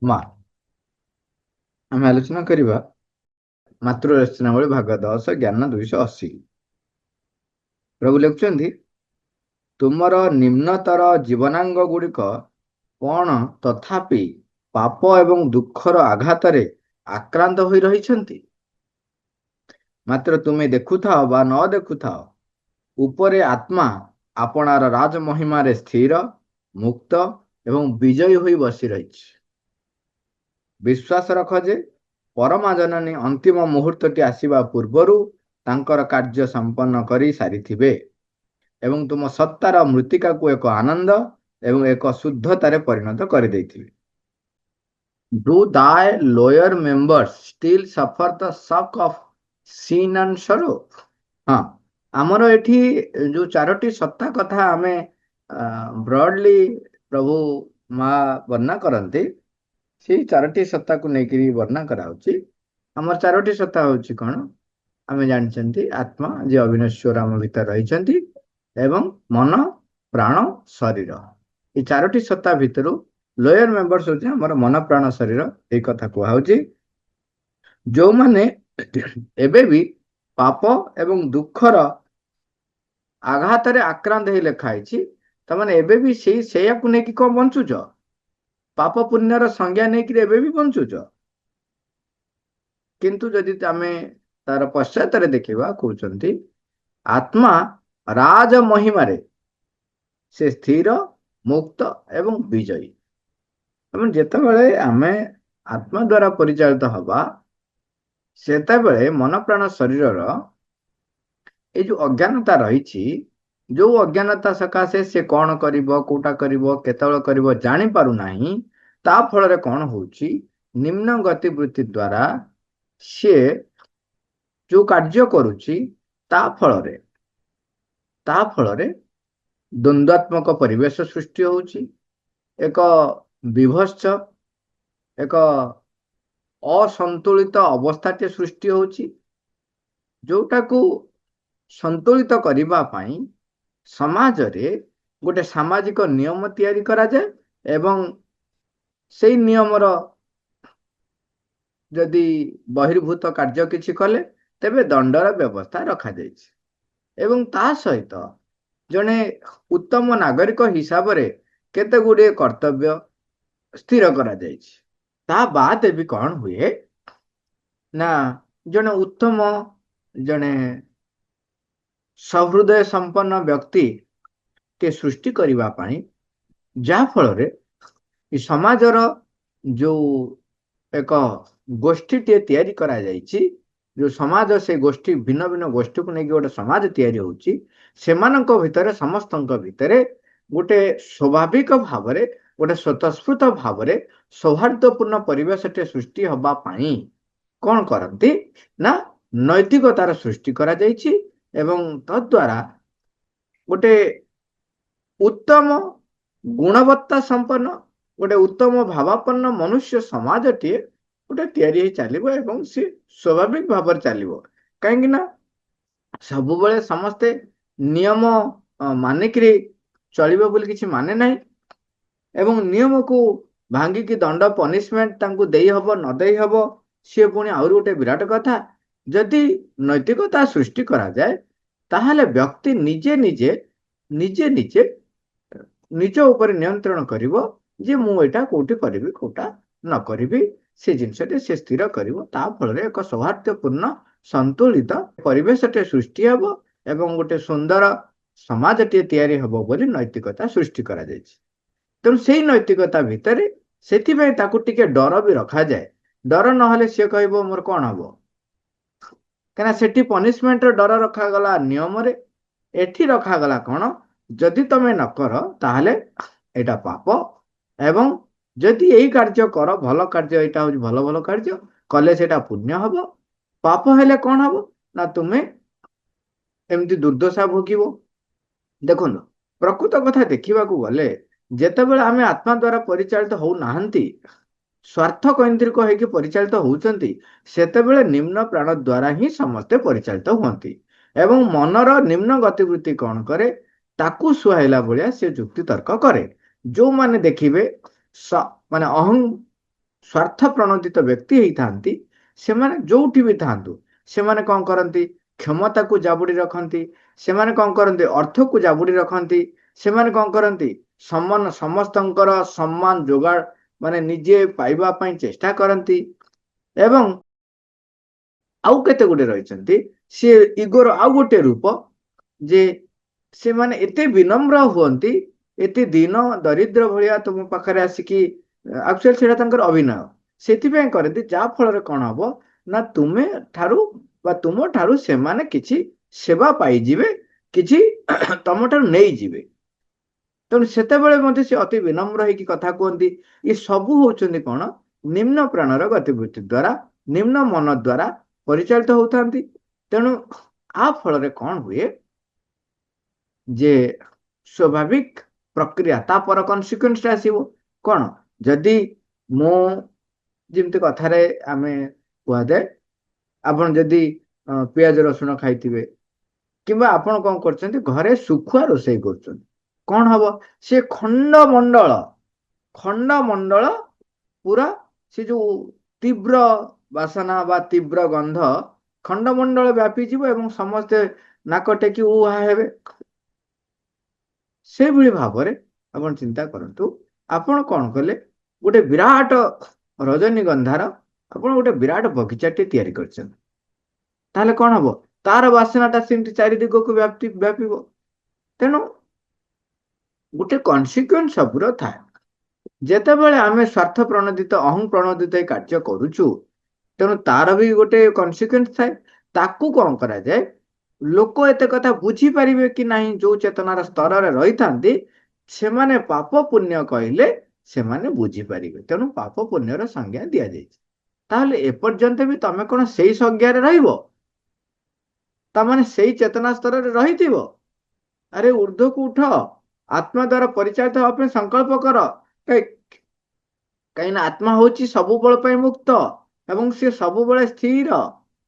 ମା ଆମେ ଆଲୋଚନା କରିବା ମାତୃରଚନାବଳୀ ଭାଗ 10 ଜ୍ଞାନ 280। ପ୍ରଭୁ ଲେଖୁଛନ୍ତି, ତୁମର ନିମ୍ନତର ଜୀବନାଙ୍ଗ ଗୁଡ଼ିକ କଣ ତଥାପି ପାପ ଏବଂ ଦୁଃଖର ଆଘାତରେ ଆକ୍ରାନ୍ତ ହୋଇ ରହିଛନ୍ତି? ମାତ୍ର ତୁମେ ଦେଖୁଥାଅ ବା ନ ଦେଖୁଥାଅ, ଉପରେ ଆତ୍ମା ଆପଣାର ରାଜମହିମାରେ ସ୍ଥିର, ମୁକ୍ତ ଏବଂ ବିଜୟୀ ହୋଇ ବସି ରହିଛି। ବିଶ୍ୱାସ ରଖ ଯେ ପରମା ଜନନୀ ଅନ୍ତିମ ମୁହୂର୍ତ୍ତଟି ଆସିବା ପୂର୍ବରୁ ତାଙ୍କର କାର୍ଯ୍ୟ ସମ୍ପନ୍ନ କରି ସାରିଥିବେ ଏବଂ ତୁମ ସତ୍ତାର ମୃତ୍ତିକାକୁ ଏକ ଆନନ୍ଦ ଏବଂ ଏକ ଶୁଦ୍ଧତାରେ ପରିଣତ କରିଦେଇଥିବେ। Do thy lower members still suffer the shock of sin and sorrow? ହଁ, ଆମର ଏଠି ଯୋଉ ଚାରୋଟି ସତ୍ତା କଥା ଆମେ ବ୍ରଡଲି ପ୍ରଭୁ ମା ବର୍ଣ୍ଣନା କରନ୍ତି, ସେଇ ଚାରୋଟି ସତ୍ତାକୁ ନେଇକରି ବର୍ଣ୍ଣନା କରାହଉଛି। ଆମର ଚାରୋଟି ସତ୍ତା ହଉଛି କଣ? ଆମେ ଜାଣିଛନ୍ତି ଆତ୍ମା ଯେ ଅବିନଶ୍ୱର ଆମ ଭିତରେ ରହିଛନ୍ତି ଏବଂ ମନ, ପ୍ରାଣ, ଶରୀର। এই ଚାରୋଟି ସତ୍ତା ଭିତରୁ ଲୋୟର ମେମ୍ବର୍ସ ହଉଛି ଆମର ମନ, ପ୍ରାଣ, ଶରୀର। ଏଇ କଥା କୁହାହଉଛି। ଯୋଉମାନେ ଏବେ ବି ପାପ ଏବଂ ଦୁଃଖର ଆଘାତରେ ଆକ୍ରାନ୍ତ ହେଇ ଲେଖା ହେଇଛି, ତାମାନେ ଏବେ ବି ସେଇଆକୁ ନେଇକି କଣ ବଞ୍ଚୁଛ? ପାପ ପୁଣ୍ୟର ସଂଜ୍ଞା ନେଇକିରି ଏବେ ବି ବଞ୍ଚୁଛ। କିନ୍ତୁ ଯଦି ଆମେ ତାର ପଶ୍ଚାତରେ ଦେଖିବା, କହୁଛନ୍ତି ଆତ୍ମା ରାଜ ମହିମାରେ ସେ ସ୍ଥିର, ମୁକ୍ତ ଏବଂ ବିଜୟୀ। ଯେତେବେଳେ ଆମେ ଆତ୍ମା ଦ୍ୱାରା ପରିଚାଳିତ ହବା, ସେତେବେଳେ ମନ, ପ୍ରାଣ, ଶରୀରର ଏଇ ଯୋଉ ଅଜ୍ଞାନତା ରହିଛି, ଯୋଉ ଅଜ୍ଞାନତା ସକାଶେ ସେ କଣ କରିବ, କୋଉଟା କରିବ, କେତେବେଳେ କରିବ ଜାଣିପାରୁନାହିଁ, ତା ଫଳରେ କଣ ହଉଛି? ନିମ୍ନ ଗତିବୃତ୍ତି ଦ୍ୱାରା ସିଏ ଯୋଉ କାର୍ଯ୍ୟ କରୁଛି, ତା ଫଳରେ ଦ୍ୱନ୍ଦ୍ୱାତ୍ମକ ପରିବେଶ ସୃଷ୍ଟି ହଉଛି, ଏକ ବିଭତ୍ସ, ଏକ ଅସନ୍ତୁଳିତ ଅବସ୍ଥାଟେ ସୃଷ୍ଟି ହଉଛି, ଯୋଉଟାକୁ ସନ୍ତୁଳିତ କରିବା ପାଇଁ ସମାଜରେ ଗୋଟେ ସାମାଜିକ ନିୟମ ତିଆରି କରାଯାଏ ଏବଂ ସେଇ ନିୟମର ଯଦି ବହିର୍ଭୂତ କାର୍ଯ୍ୟ କିଛି କଲେ ତେବେ ଦଣ୍ଡର ବ୍ୟବସ୍ଥା ରଖାଯାଇଛି ଏବଂ ତା ସହିତ ଜଣେ ଉତ୍ତମ ନାଗରିକ ହିସାବରେ କେତେ ଗୁଡ଼ିଏ କର୍ତ୍ତବ୍ୟ ସ୍ଥିର କରାଯାଇଛି। ତା ବାଦ ବି କଣ ହୁଏ ନା, ଜଣେ ଉତ୍ତମ, ଜଣେ ସହୃଦୟ ସମ୍ପନ୍ନ ବ୍ୟକ୍ତି ଟେ ସୃଷ୍ଟି କରିବା ପାଇଁ, ଯାହା ଫଳରେ ସମାଜର ଯୋଉ ଏକ ଗୋଷ୍ଠୀଟିଏ ତିଆରି କରାଯାଇଛି, ଯୋଉ ସମାଜ, ସେ ଗୋଷ୍ଠୀ ଭିନ୍ନ ଭିନ୍ନ ଗୋଷ୍ଠୀକୁ ନେଇକି ଗୋଟେ ସମାଜ ତିଆରି ହଉଛି, ସେମାନଙ୍କ ଭିତରେ, ସମସ୍ତଙ୍କ ଭିତରେ ଗୋଟେ ସ୍ୱାଭାବିକ ଭାବରେ, ଗୋଟେ ସ୍ୱତଃସ୍ଫୂର୍ତ୍ତ ଭାବରେ ସୌହାର୍ଦ୍ଦ୍ୟପୂର୍ଣ୍ଣ ପରିବେଶଟେ ସୃଷ୍ଟି ହବା ପାଇଁ କଣ କରନ୍ତି ନା, ନୈତିକତାର ସୃଷ୍ଟି କରାଯାଇଛି ଏବଂ ତଦ୍ୱାରା ଗୋଟେ ଉତ୍ତମ ଗୁଣବତ୍ତା ସମ୍ପନ୍ନ, ଗୋଟେ ଉତ୍ତମ ଭାବାପନ୍ନ ମନୁଷ୍ୟ ସମାଜଟିଏ ଗୋଟେ ତିଆରି ହେଇ ଚାଲିବ ଏବଂ ସେ ସ୍ୱାଭାବିକ ଭାବରେ ଚାଲିବ। କାହିଁକି ନା ସବୁବେଳେ ସମସ୍ତେ ନିୟମ ମାନିକିରି ଚଳିବ ବୋଲି କିଛି ମାନେ ନାହିଁ ଏବଂ ନିୟମକୁ ଭାଙ୍ଗିକି ଦଣ୍ଡ, ପନିଶମେଣ୍ଟ ତାଙ୍କୁ ଦେଇ ହବ ନ ଦେଇ ହବ, ସିଏ ପୁଣି ଆହୁରି ଗୋଟେ ବିରାଟ କଥା। ଯଦି ନୈତିକତା ସୃଷ୍ଟି କରାଯାଏ, ତାହେଲେ ବ୍ୟକ୍ତି ନିଜେ ନିଜେ ନିଜ ଉପରେ ନିୟନ୍ତ୍ରଣ କରିବ ଯେ ମୁଁ ଏଇଟା କୋଉଠି କରିବି, କୋଉଟା ନ କରିବି, ସେ ଜିନିଷଟି ସେ ସ୍ଥିର କରିବ। ତା ଫଳରେ ଏକ ସୌହାର୍ଦ୍ଦ୍ୟପୂର୍ଣ୍ଣ ସନ୍ତୁଳିତ ପରିବେଶଟେ ସୃଷ୍ଟି ହେବ ଏବଂ ଗୋଟେ ସୁନ୍ଦର ସମାଜଟିଏ ତିଆରି ହେବ ବୋଲି ନୈତିକତା ସୃଷ୍ଟି କରାଯାଇଛି। ତେଣୁ ସେଇ ନୈତିକତା ଭିତରେ ସେଥିପାଇଁ ତାକୁ ଟିକେ ଡର ବି ରଖାଯାଏ। ଡର ନହେଲେ ସିଏ କହିବ ମୋର କଣ ହବ, କାହିଁକିନା ସେଠି ପନିଶମେଣ୍ଟର ଡର ରଖାଗଲା ନିୟମରେ, ଏଠି ରଖାଗଲା କଣ, ଯଦି ତମେ ନ କର ତାହେଲେ ଏଇଟା ପାପ ଏବଂ ଯଦି ଏଇ କାର୍ଯ୍ୟ କର, ଭଲ କାର୍ଯ୍ୟ, ଏଇଟା ହଉଛି ଭଲ ଭଲ କାର୍ଯ୍ୟ କଲେ ସେଇଟା ପୁଣ୍ୟ ହବ, ପାପ ହେଲେ କଣ ହବ ନା ତୁମେ ଏମିତି ଦୁର୍ଦ୍ଦଶା ଭୋଗିବ। ଦେଖନ୍ତୁ, ପ୍ରକୃତ କଥା ଦେଖିବାକୁ ଗଲେ ଯେତେବେଳେ ଆମେ ଆତ୍ମା ଦ୍ୱାରା ପରିଚାଳିତ ହଉନାହାନ୍ତି, ସ୍ୱାର୍ଥ କୈନ୍ଦ୍ରିକ ହେଇକି ପରିଚାଳିତ ହଉଛନ୍ତି, ସେତେବେଳେ ନିମ୍ନ ପ୍ରାଣ ଦ୍ୱାରା ହିଁ ସମସ୍ତେ ପରିଚାଳିତ ହୁଅନ୍ତି ଏବଂ ମନର ନିମ୍ନ ଗତିବୃତ୍ତି କଣ କରେ, ତାକୁ ସୁହାଇଲା ଭଳିଆ ସେ ଯୁକ୍ତି ତର୍କ କରେ। ଯୋଉମାନେ ଦେଖିବେ ମାନେ ସ୍ୱାର୍ଥ ପ୍ରଣୋଦିତ ବ୍ୟକ୍ତି ହେଇଥାନ୍ତି ସେମାନେ ଯୋଉଠି ବି ଥାନ୍ତୁ ସେମାନେ କଣ କରନ୍ତି କ୍ଷମତାକୁ ଜାବୁଡି ରଖନ୍ତି ସେମାନେ କଣ କରନ୍ତି ଅର୍ଥକୁ ଜାବୁଡି ରଖନ୍ତି ସେମାନେ କଣ କରନ୍ତି ସମସ୍ତଙ୍କର ସମ୍ମାନ ଯୋଗାଡ଼ ମାନେ ନିଜେ ପାଇବା ପାଇଁ ଚେଷ୍ଟା କରନ୍ତି ଏବଂ ଆଉ କେତେ ଗୁଟେ ରହିଛନ୍ତି ସିଏ ଇଗୋର ଆଉ ଗୋଟେ ରୂପ ଯେ ସେମାନେ ଏତେ ବିନମ୍ର ହୁଅନ୍ତି ଏତେ ଦୀନ ଦରିଦ୍ର ଭଳିଆ ତୁମ ପାଖରେ ଆସିକି ଆକ୍ଚୁଆଲି ସେଇଟା ତାଙ୍କର ଅଭିନୟ ସେଥିପାଇଁ କରନ୍ତି ଯାହା ଫଳରେ କଣ ହବ ନା ତୁମେ ଠାରୁ ବା ତୁମ ଠାରୁ ସେମାନେ କିଛି ସେବା ପାଇଯିବେ କିଛି ତମ ଠାରୁ ନେଇଯିବେ ତେଣୁ ସେତେବେଳେ ମଧ୍ୟ ସେ ଅତି ବିନମ୍ର ହେଇକି କଥା କୁହନ୍ତି ଏ ସବୁ ହଉଛନ୍ତି କଣ ନିମ୍ନ ପ୍ରାଣର ଗତିବିଧି ଦ୍ୱାରା ନିମ୍ନ ମନ ଦ୍ୱାରା ପରିଚାଳିତ ହଉଥାନ୍ତି ତେଣୁ ଆ ଫଳରେ କଣ ହୁଏ ଯେ ସ୍ୱାଭାବିକ ପ୍ରକ୍ରିୟା ତାପର କନସିକ୍ୱେନ୍ସଟା ଆସିବ କଣ ଯଦି ମୁଁ ଯେମିତି କଥାରେ ଆମେ କୁହାଯାଏ ଆପଣ ଯଦି ପିଆଜ ରସୁଣ ଖାଇଥିବେ କିମ୍ବା ଆପଣ କଣ କରୁଛନ୍ତି ଘରେ ଶୁଖୁଆ ରୋଷେଇ କରୁଛନ୍ତି କଣ ହବ ସେ ଖଣ୍ଡମଣ୍ଡଳ ପୁରା ସେ ଯୋଉ ତୀବ୍ର ବାସନା ବା ତୀବ୍ର ଗନ୍ଧ ଖଣ୍ଡମଣ୍ଡଳ ବ୍ୟାପିଯିବ ଏବଂ ସମସ୍ତେ ନାକ ଟେକି ଉହା ହେବେ ସେଭଳି ଭାବରେ ଆପଣ ଚିନ୍ତା କରନ୍ତୁ ଆପଣ କଣ କଲେ ଗୋଟେ ବିରାଟ ରଜନୀଗନ୍ଧାର ଆପଣ ଗୋଟେ ବିରାଟ ବଗିଚାଟି ତିଆରି କରିଛନ୍ତି ତାହେଲେ କଣ ହବ ତାର ବାସନାଟା ସେମିତି ଚାରିଦିଗକୁ ବ୍ୟାପିବ ତେଣୁ ଗୋଟେ କନସିକ୍ୱେନ୍ସ ସବୁର ଥାଏ ଯେତେବେଳେ ଆମେ ସ୍ୱାର୍ଥ ପ୍ରଣୋଦିତ ଅହଂ ପ୍ରଣୋଦିତ ଏଇ କାର୍ଯ୍ୟ କରୁଛୁ ତେଣୁ ତାର ବି ଗୋଟେ କନସିକ୍ୱେନ୍ସ ଥାଏ ତାକୁ କଣ କରାଯାଏ ଲୋକ ଏତେ କଥା ବୁଝିପାରିବେ କି ନାହିଁ ଯୋଉ ଚେତନାର ସ୍ତରରେ ରହିଥାନ୍ତି ସେମାନେ ପାପ ପୁଣ୍ୟ କହିଲେ ସେମାନେ ବୁଝିପାରିବେ ତେଣୁ ପାପ ପୁଣ୍ୟର ସଂଜ୍ଞା ଦିଆଯାଇଛି ତାହେଲେ ଏପର୍ଯ୍ୟନ୍ତ ବି ତମେ କଣ ସେଇ ସଂଜ୍ଞାରେ ରହିବ ତାମାନେ ସେଇ ଚେତନା ସ୍ତରରେ ରହିଥିବ ଆରେ ଊର୍ଦ୍ଧ୍ୱକୁ ଉଠ ଆତ୍ମା ଦ୍ୱାରା ପରିଚାଳିତ ହେବା ପାଇଁ ସଂକଳ୍ପ କର କାହିଁକି ନା ଆତ୍ମା ହଉଛି ସବୁବେଳ ପାଇଁ ମୁକ୍ତ ଏବଂ ସେ ସବୁବେଳେ ସ୍ଥିର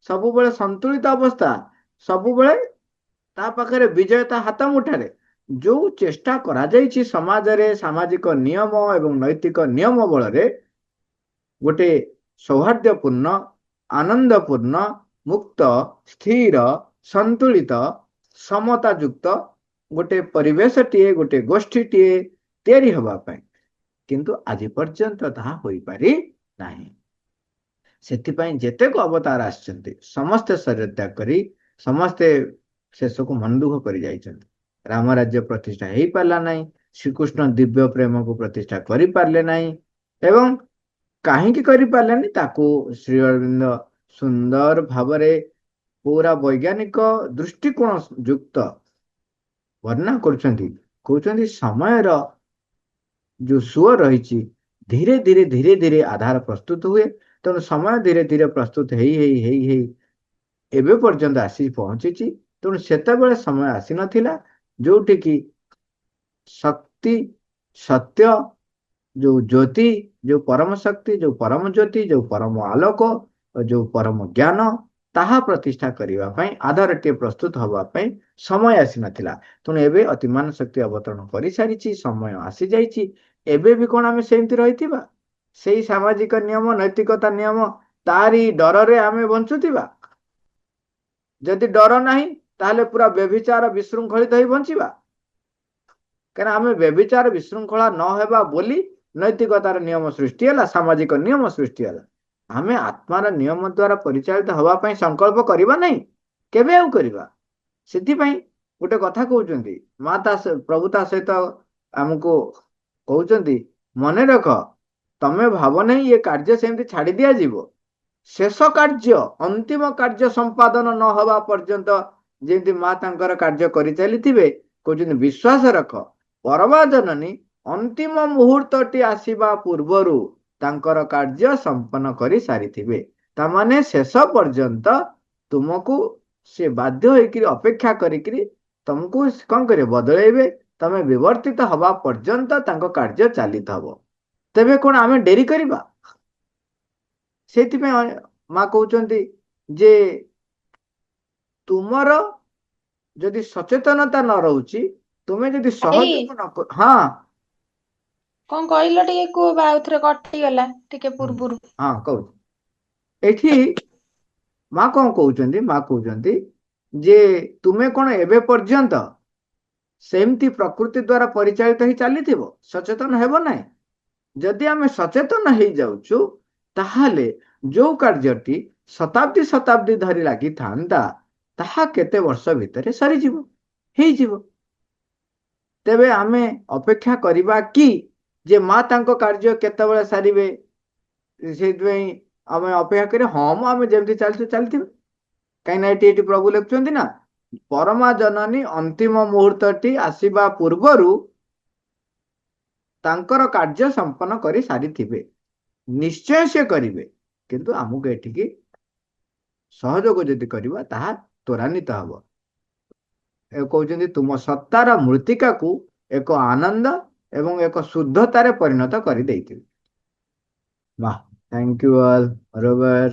ସବୁବେଳେ ସନ୍ତୁଳିତ ଅବସ୍ଥା ସବୁବେଳେ ତା ପାଖରେ ବିଜୟତା ହାତ ମୁଠାରେ ଯୋଉ ଚେଷ୍ଟା କରାଯାଇଛି ସମାଜରେ ସାମାଜିକ ନିୟମ ଏବଂ ନୈତିକ ନିୟମ ବଳରେ ଗୋଟେ ସୌହାର୍ଦ୍ଦ୍ୟପୂର୍ଣ୍ଣ ଆନନ୍ଦପୂର୍ଣ୍ଣ ମୁକ୍ତ ସ୍ଥିର ସନ୍ତୁଳିତ ସମତାଯୁକ୍ତ ଗୋଟେ ପରିବେଶଟିଏ ଗୋଟେ ଗୋଷ୍ଠୀଟିଏ ତିଆରି ହେବା ପାଇଁ କିନ୍ତୁ ଆଜି ପର୍ଯ୍ୟନ୍ତ ତାହା ହୋଇପାରି ନାହିଁ ସେଥିପାଇଁ ଯେତେକ ଅବତାର ଆସିଛନ୍ତି ସମସ୍ତେ ଶରୀର ତ୍ୟାଗ କରି ସମସ୍ତେ ଶେଷକୁ ମନ ଦୁଃଖ କରି ଯାଇଛନ୍ତି ରାମ ରାଜ୍ୟ ପ୍ରତିଷ୍ଠା ହେଇପାରିଲା ନାହିଁ ଶ୍ରୀକୃଷ୍ଣ ଦିବ୍ୟ ପ୍ରେମକୁ ପ୍ରତିଷ୍ଠା କରିପାରିଲେ ନାହିଁ ଏବଂ କାହିଁକି କରିପାରିଲେନି ତାକୁ ଶ୍ରୀ ଅରବିନ୍ଦ ସୁନ୍ଦର ଭାବରେ ପୁରା ବୈଜ୍ଞାନିକ ଦୃଷ୍ଟିକୋଣ ଯୁକ୍ତ ବର୍ଣ୍ଣନା କରୁଛନ୍ତି କହୁଛନ୍ତି ସମୟର ଯୋଉ ସୁଅ ରହିଛି ଧୀରେ ଧୀରେ ଧୀରେ ଧୀରେ ଆଧାର ପ୍ରସ୍ତୁତ ହୁଏ ତେଣୁ ସମୟ ଧୀରେ ଧୀରେ ପ୍ରସ୍ତୁତ ହେଇ ହେଇ ହେଇ ହେଇ ଏବେ ପର୍ଯ୍ୟନ୍ତ ଆସି ପହଞ୍ଚିଛି ତେଣୁ ସେତେବେଳେ ସମୟ ଆସିନଥିଲା ଯୋଉଠି କି ଶକ୍ତି ସତ୍ୟ ଯୋଉ ଜ୍ୟୋତି ଯୋଉ ପରମ ଶକ୍ତି ଯୋଉ ପରମ ଜ୍ୟୋତି ଯୋଉ ପରମ ଆଲୋକ ଯୋଉ ପରମ ଜ୍ଞାନ ତାହା ପ୍ରତିଷ୍ଠା କରିବା ପାଇଁ ଆଧାରଟିଏ ପ୍ରସ୍ତୁତ ହବା ପାଇଁ ସମୟ ଆସିନଥିଲା ତେଣୁ ଏବେ ଅତିମାନ ଶକ୍ତି ଅବତରଣ କରିସାରିଛି ସମୟ ଆସିଯାଇଛି ଏବେ ବି କଣ ଆମେ ସେମିତି ରହିଥିବା ସେଇ ସାମାଜିକ ନିୟମ ନୈତିକତା ନିୟମ ତାରି ଡରରେ ଆମେ ବଞ୍ଚୁଥିବା ଯଦି ଡର ନାହିଁ ତାହେଲେ ପୁରା ବ୍ୟଭିଚାର ବିଶୃଙ୍ଖଳିତ ହେଇ ବଞ୍ଚିବା କାରଣ ଆମେ ବ୍ୟଭିଚାର ବିଶୃଙ୍ଖଳା ନ ହେବା ବୋଲି ନୈତିକତାର ନିୟମ ସୃଷ୍ଟି ହେଲା ସାମାଜିକ ନିୟମ ସୃଷ୍ଟି ହେଲା ଆମେ ଆତ୍ମାର ନିୟମ ଦ୍ୱାରା ପରିଚାଳିତ ହେବା ପାଇଁ ସଂକଳ୍ପ କରିବା ନାହିଁ କେବେ ଆଉ କରିବା ସେଥିପାଇଁ ଗୋଟେ କଥା କହୁଛନ୍ତି ମା ପ୍ରଭୁ ତା ସହିତ ଆମକୁ କହୁଛନ୍ତି ମନେ ରଖ ତମେ ଭାବ ନାହିଁ ଏ କାର୍ଯ୍ୟ ସେମିତି ଛାଡ଼ି ଦିଆଯିବ ଶେଷ କାର୍ଯ୍ୟ ଅନ୍ତିମ କାର୍ଯ୍ୟ ସମ୍ପାଦନ ନ ହେବା ପର୍ଯ୍ୟନ୍ତ ଯେମିତି ମା ତାଙ୍କର କାର୍ଯ୍ୟ କରିଚାଲିଥିବେ କହୁଛନ୍ତି ବିଶ୍ୱାସ ରଖ ପରମା ଜନନୀ ଅନ୍ତିମ ମୁହୂର୍ତ୍ତଟି ଆସିବା ପୂର୍ବରୁ ତାଙ୍କର କାର୍ଯ୍ୟ ସମ୍ପନ୍ନ କରି ସାରିଥିବେ ତାମାନେ ଶେଷ ପର୍ଯ୍ୟନ୍ତ ତୁମକୁ ସେ ବାଧ୍ୟ ହେଇକିରି ଅପେକ୍ଷା କରିକିରି ତମକୁ କଣ କରିବେ ବଦଳେଇବେ ତମେ ବିବର୍ତ୍ତିତ ହବା ପର୍ଯ୍ୟନ୍ତ ତାଙ୍କ କାର୍ଯ୍ୟ ଚାଲିଥିବ ତେବେ କଣ ଆମେ ଡେରି କରିବା ସେଇଥିପାଇଁ ମା କହୁଛନ୍ତି ଯେ ତୁମର ଯଦି ସଚେତନତା ନ ରହୁଛି ତୁମେ ଯଦି ସହଯୋଗ ନ ହଁ କଣ କହିଲ ଟିକେ କୁହ ବା ଆଉଥରେ କଟିଗଲା ଟିକେ ପୂର୍ବରୁ। ହଁ କହୁଛି ଏଠି ମା କଣ କହୁଛନ୍ତି, ମା କହୁଛନ୍ତି ଯେ ତୁମେ କଣ ଏବେ ପର୍ଯ୍ୟନ୍ତ ସେମିତି ପ୍ରକୃତି ଦ୍ୱାରା ପରିଚାଳିତ ହେଇ ଚାଲିଥିବ, ସଚେତନ ହେବ ନାହିଁ। ଯଦି ଆମେ ସଚେତନ ହେଇଯାଉଛୁ ତାହେଲେ ଯୋଉ କାର୍ଯ୍ୟଟି ଶତାବ୍ଦୀ ଶତାବ୍ଦୀ ଧରି ଲାଗିଥାନ୍ତା ତାହା କେତେ ବର୍ଷ ଭିତରେ ସରିଯିବ, ହେଇଯିବ। ତେବେ ଆମେ ଅପେକ୍ଷା କରିବା କି ଯେ ମା ତାଙ୍କ କାର୍ଯ୍ୟ କେତେବେଳେ ସାରିବେ, ସେଇଥିପାଇଁ ଆମେ ଅପେକ୍ଷା କରି ହଁ ମୁଁ ଆମେ ଯେମିତି ଚାଲିଛୁ ଚାଲିଥିବେ। କାହିଁକିନା ଏଠି ପ୍ରଭୁ ଲେଖୁଛନ୍ତି ନା, ପରମା ଜନନୀ ଅନ୍ତିମ ମୁହୂର୍ତ୍ତଟି ଆସିବା ପୂର୍ବରୁ ତାଙ୍କର କାର୍ଯ୍ୟ ସମ୍ପନ୍ନ କରି ସାରିଥିବେ। ନିଶ୍ଚୟ ସେ କରିବେ, କିନ୍ତୁ ଆମକୁ ଏଠିକି ସହଯୋଗ ଯଦି କରିବା ତାହା ତ୍ୱରାନ୍ୱିତ ହବ। କହୁଛନ୍ତି ତୁମ ସତ୍ତାର ମୃତ୍ତିକାକୁ ଏକ ଆନନ୍ଦ ଏବଂ ଏକ ଶୁଦ୍ଧତାରେ ପରିଣତ କରିଦେଇଥିବେ। ବାହ, ଥ୍ୟାଙ୍କ ୟୁ ଅଲ୍, ବରୋबर।